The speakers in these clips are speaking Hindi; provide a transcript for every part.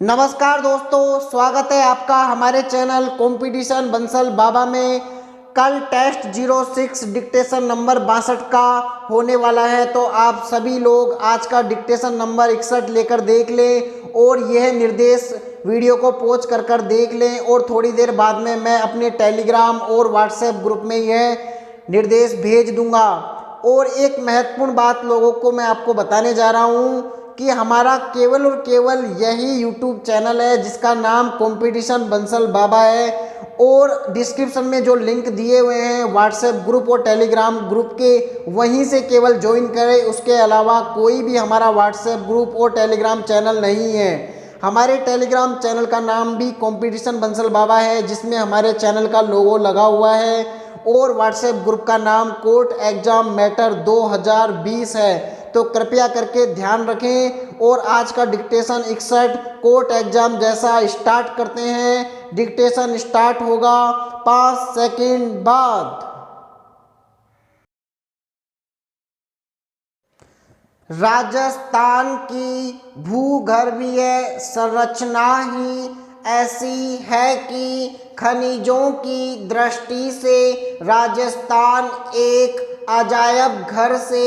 नमस्कार दोस्तों, स्वागत है आपका हमारे चैनल कंपटीशन बंसल बाबा में। कल टेस्ट 06 डिक्टेशन नंबर 62 का होने वाला है, तो आप सभी लोग आज का डिक्टेशन नंबर 61 लेकर देख लें और यह निर्देश वीडियो को पॉज कर देख लें। और थोड़ी देर बाद में मैं अपने टेलीग्राम और व्हाट्सएप ग्रुप में यह निर्देश भेज दूंगा। और एक महत्वपूर्ण बात लोगों को मैं आपको बताने जा रहा हूँ कि हमारा केवल और केवल यही यूट्यूब चैनल है जिसका नाम कंपटीशन बंसल बाबा है। और डिस्क्रिप्शन में जो लिंक दिए हुए हैं व्हाट्सएप ग्रुप और टेलीग्राम ग्रुप के, वहीं से केवल ज्वाइन करें। उसके अलावा कोई भी हमारा व्हाट्सएप ग्रुप और टेलीग्राम चैनल नहीं है। हमारे टेलीग्राम चैनल का नाम भी कंपटीशन बंसल बाबा है, जिसमें हमारे चैनल का लोगो लगा हुआ है। और व्हाट्सएप ग्रुप का नाम कोर्ट एग्जाम मैटर 2020 है। तो कृपया करके ध्यान रखें। और आज का डिक्टेशन 61 कोर्ट एग्जाम जैसा स्टार्ट करते हैं। डिक्टेशन स्टार्ट होगा 5 सेकंड बाद। राजस्थान की भूगर्भीय संरचना ही ऐसी है कि खनिजों की दृष्टि से राजस्थान एक अजायब घर से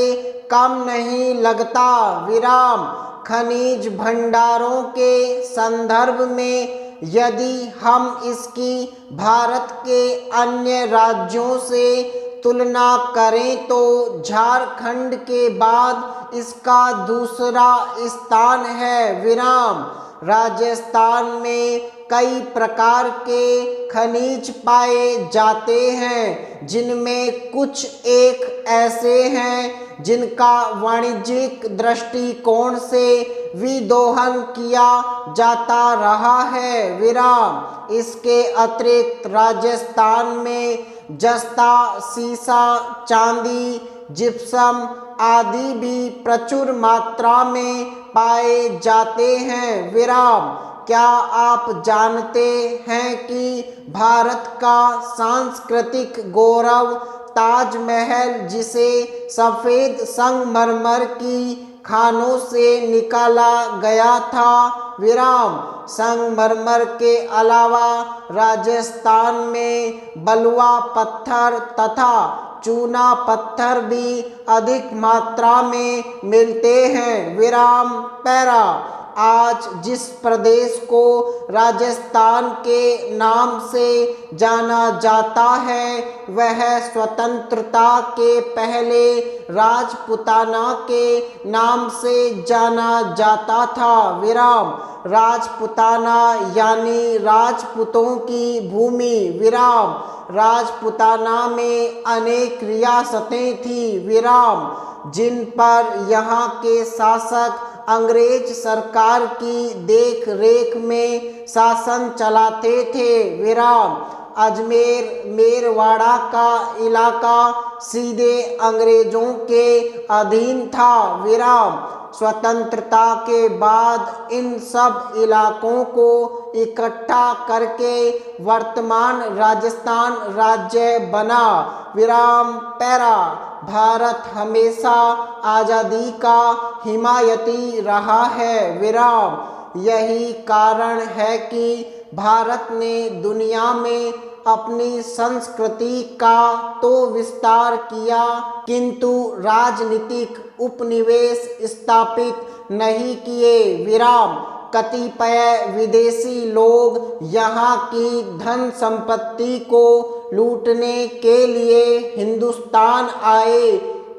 कम नहीं लगता। विराम। खनिज भंडारों के संदर्भ में यदि हम इसकी भारत के अन्य राज्यों से तुलना करें तो झारखंड के बाद इसका दूसरा स्थान है। विराम। राजस्थान में कई प्रकार के खनिज पाए जाते हैं, जिनमें कुछ एक ऐसे हैं जिनका वाणिज्यिक दृष्टिकोण से विदोहन किया जाता रहा है। विराम। इसके अतिरिक्त राजस्थान में जस्ता, सीसा, चांदी, जिप्सम आदि भी प्रचुर मात्रा में पाए जाते हैं। विराम। क्या आप जानते हैं कि भारत का सांस्कृतिक गौरव ताजमहल, जिसे सफ़ेद संगमरमर की खानों से निकाला गया था। विराम। संगमरमर के अलावा राजस्थान में बलुआ पत्थर तथा चूना पत्थर भी अधिक मात्रा में मिलते हैं। विराम। पैरा। आज जिस प्रदेश को राजस्थान के नाम से जाना जाता है, वह स्वतंत्रता के पहले राजपुताना के नाम से जाना जाता था। विराम। राजपुताना यानी राजपूतों की भूमि। विराम। राजपुताना में अनेक रियासतें थी। विराम। जिन पर यहाँ के शासक अंग्रेज सरकार की देख रेख में शासन चलाते थे। विराम। अजमेर मेरवाड़ा का इलाका सीधे अंग्रेजों के अधीन था। विराम। स्वतंत्रता के बाद इन सब इलाकों को इकट्ठा करके वर्तमान राजस्थान राज्य बना। विराम। पैरा। भारत हमेशा आज़ादी का हिमायती रहा है। विराम। यही कारण है कि भारत ने दुनिया में अपनी संस्कृति का तो विस्तार किया, किंतु राजनीतिक उपनिवेश स्थापित नहीं किए। विराम। कतिपय विदेशी लोग यहाँ की धन संपत्ति को लूटने के लिए हिंदुस्तान आए,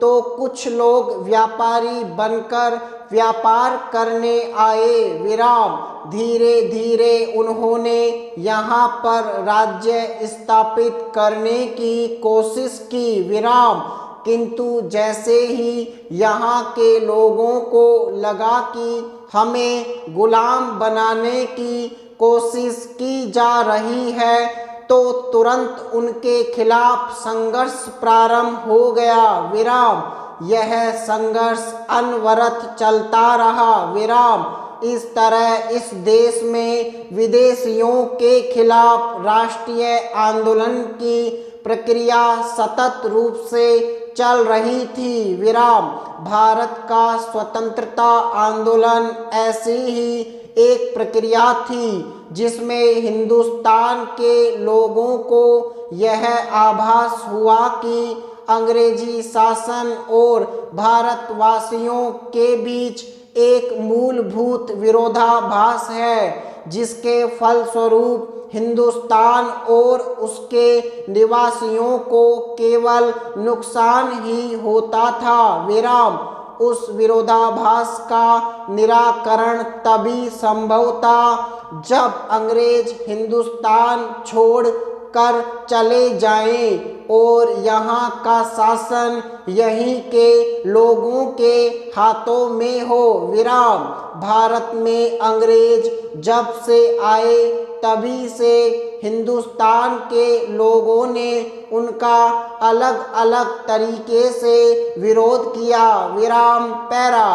तो कुछ लोग व्यापारी बनकर व्यापार करने आए। विराम। धीरे धीरे उन्होंने यहाँ पर राज्य स्थापित करने की कोशिश की। विराम। किंतु जैसे ही यहाँ के लोगों को लगा कि हमें गुलाम बनाने की कोशिश की जा रही है, तो तुरंत उनके खिलाफ संघर्ष प्रारंभ हो गया। विराम। यह संघर्ष अनवरत चलता रहा। विराम। इस तरह इस देश में विदेशियों के खिलाफ राष्ट्रीय आंदोलन की प्रक्रिया सतत रूप से चल रही थी। विराम। भारत का स्वतंत्रता आंदोलन ऐसी ही एक प्रक्रिया थी जिसमें हिंदुस्तान के लोगों को यह आभास हुआ कि अंग्रेजी शासन और भारतवासियों के बीच एक मूलभूत विरोधाभास है, जिसके फलस्वरूप हिंदुस्तान और उसके निवासियों को केवल नुकसान ही होता था। विराम। उस विरोधाभास का निराकरण तभी संभव था जब अंग्रेज हिंदुस्तान छोड़ कर चले जाएं और यहाँ का शासन यहीं के लोगों के हाथों में हो। विराम। भारत में अंग्रेज जब से आए तभी से हिंदुस्तान के लोगों ने उनका अलग अलग तरीके से विरोध किया। विराम। पैरा।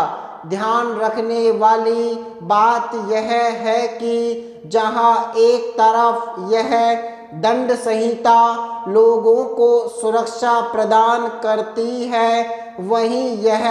ध्यान रखने वाली बात यह है कि जहाँ एक तरफ यह दंड संहिता लोगों को सुरक्षा प्रदान करती है, वहीं यह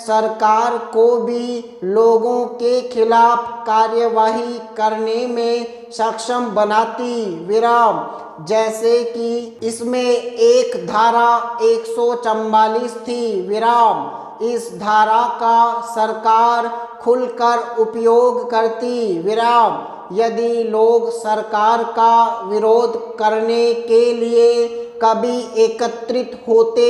सरकार को भी लोगों के खिलाफ कार्यवाही करने में सक्षम बनाती। विराम। जैसे कि इसमें एक धारा 144 थी। विराम। इस धारा का सरकार खुलकर उपयोग करती। विराम। यदि लोग सरकार का विरोध करने के लिए कभी एकत्रित होते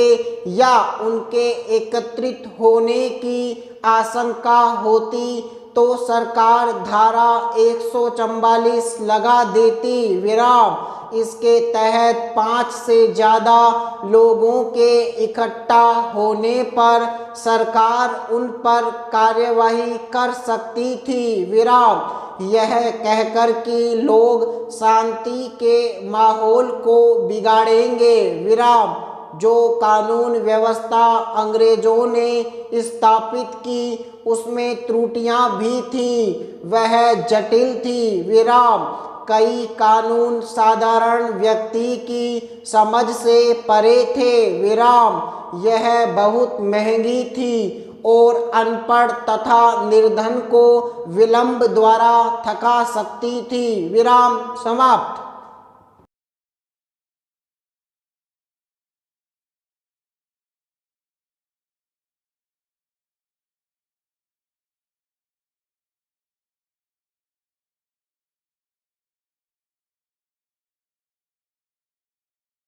या उनके एकत्रित होने की आशंका होती तो सरकार धारा 144 लगा देती। विराम। इसके तहत 5 से ज़्यादा लोगों के इकट्ठा होने पर सरकार उन पर कार्यवाही कर सकती थी। विराम। यह कहकर कि लोग शांति के माहौल को बिगाड़ेंगे। विराम। जो कानून व्यवस्था अंग्रेजों ने स्थापित की उसमें त्रुटियां भी थी, वह जटिल थी। विराम। कई कानून साधारण व्यक्ति की समझ से परे थे। विराम। यह बहुत महंगी थी और अनपढ़ तथा निर्धन को विलंब द्वारा थका सकती थी। विराम समाप्त।